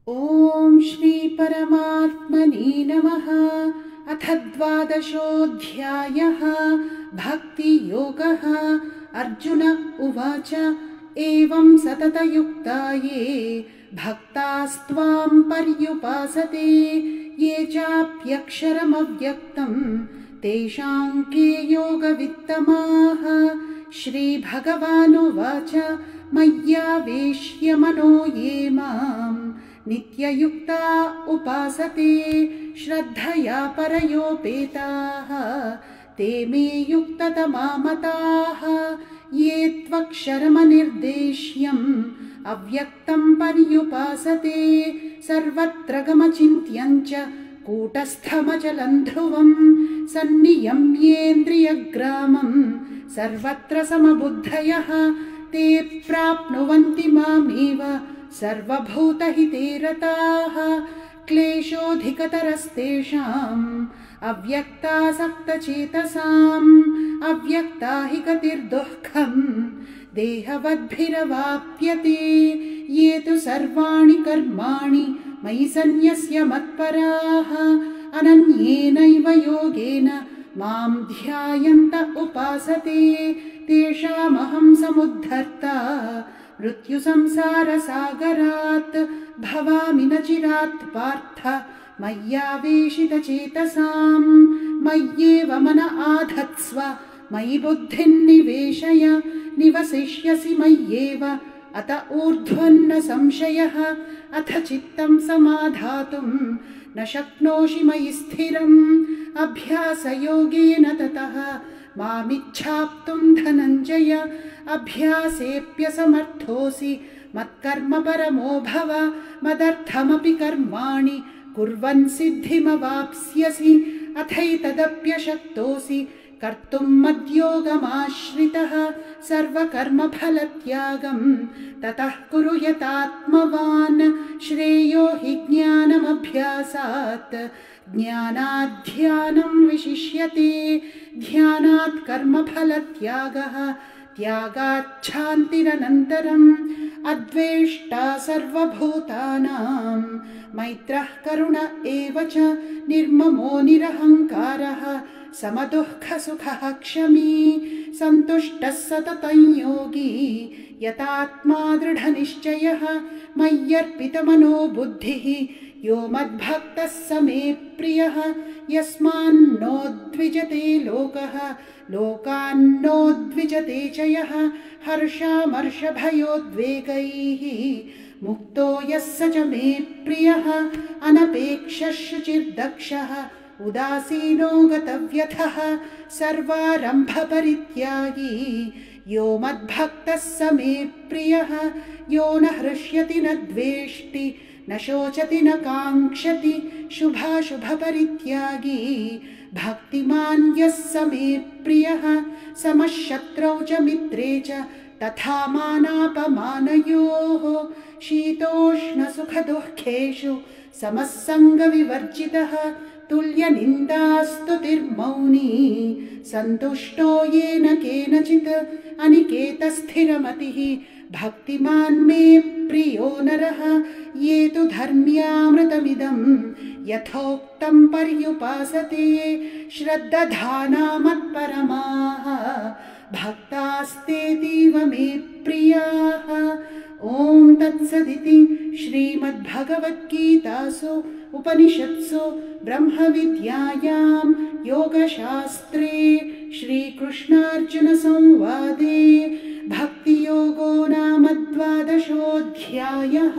ॐ श्री परमात्मने नमः। अथ 12ोऽध्यायः भक्तियोगः। अर्जुन उवाच एवं सततयुक्ता ये भक्तास्त्वां पर्युपासते ये चाप्यक्षरमव्यक्तं तेषां के योगवित्तमाः। श्रीभगवानुवाच मय्यावेश्य मनो ये मां नित्ययुक्ता उपासते श्रद्धया परयोपेताः ते मे युक्ततमा मताः। ये त्वक्षरमनिर्देश्यम् अव्यक्तं पर्युपासते सर्वत्र गमचिन्त्यं च कूटस्थमचलं ध्रुवं सन्नियम्येन्द्रियग्रामं सर्वत्र समबुद्धयः ते प्राप्नुवन्ति मामेव सर्वभूतहिते रताः। क्लेशोऽधिकतरस्तेषाम् अव्यक्तासक्तचेतसाम् अव्यक्ता हि गतिर्दुःखम् देहवद्भिरवाप्यते। ये तु सर्वाणि कर्माणि मयि सन्न्यस्य मत्पराः अनन्येनैव योगेन मां ध्यायन्त उपासते तेषामहं समुद्धर्ता मृत्युसंसारसागरात्। भवामि न चिरात् पार्थ मय्यावेशितचेतसाम् मय्येव मन आधत्स्व मयि बुद्धिं निवेशय निवसिष्यसि मय्येव अत ऊर्ध्वन्न संशयः। अथ चित्तं समाधातुं न शक्नोषि मयि स्थिरम् अभ्यासयोगेन ततः मामिच्छाप्तुं धनञ्जय। अभ्यासेऽप्यसमर्थोऽसि मत्कर्म परमो भव मदर्थमपि कर्माणि कुर्वन् सिद्धिमवाप्स्यसि। अथैतदप्यशक्तोऽसि कर्तुं मद्योगमाश्रितः सर्वकर्मफलत्यागं ततः कुरु यतात्मवान्। श्रेयो हि ज्ञानमभ्यासात् ज्ञानात् ध्यानं विशिष्यते ध्यानात् कर्मफलत्यागः त्यागात् शान्तिरनन्तरम्। अद्वेष्टा सर्वभूतानां मैत्रः करुण एव च निर्ममो निरहङ्कारः समदुःखसुखः क्षमी सन्तुष्टः सततं योगी यतात्मा दृढनिश्चयः। मय्यर्पितमनो बुद्धिः यो मद्भक्तः स मे प्रियः। यस्मान्नो द्विजते लोकः लोकान्नो द्विजते च यः हर्षामर्षभयोद्वेगैः मुक्तो यः स च मे प्रियः। अनपेक्षः शुचिर्दक्षः उदासीनो गतव्यथः सर्वारम्भपरित्यागी यो मद्भक्तः स मे प्रियः। यो न हृष्यति न द्वेष्टि न शोचति न काङ्क्षति शुभाशुभपरित्यागी भक्तिमान् यः स मे प्रियः। समः शत्रौ च मित्रे च तथा मानापमानयोः शीतोष्णसुखदुःखेषु समः सङ्गविवर्जितः तुल्यनिन्दास्तुतिर्मौनी सन्तुष्टो येन केनचित् अनिकेतस्थिरमतिः भक्तिमान् मे प्रियो नरः। ये तु धर्म्यामृतमिदं यथोक्तं पर्युपासते श्रद्दधाना मत्परमाः भक्तास्तेतीव मे प्रियाः। ॐ तत्सदिति श्रीमद्भगवद्गीतासु उपनिषत्सु ब्रह्मविद्यायां योगशास्त्रे श्रीकृष्णार्जुनसंवादे भक्तियोगो नाम 12ोऽध्यायः।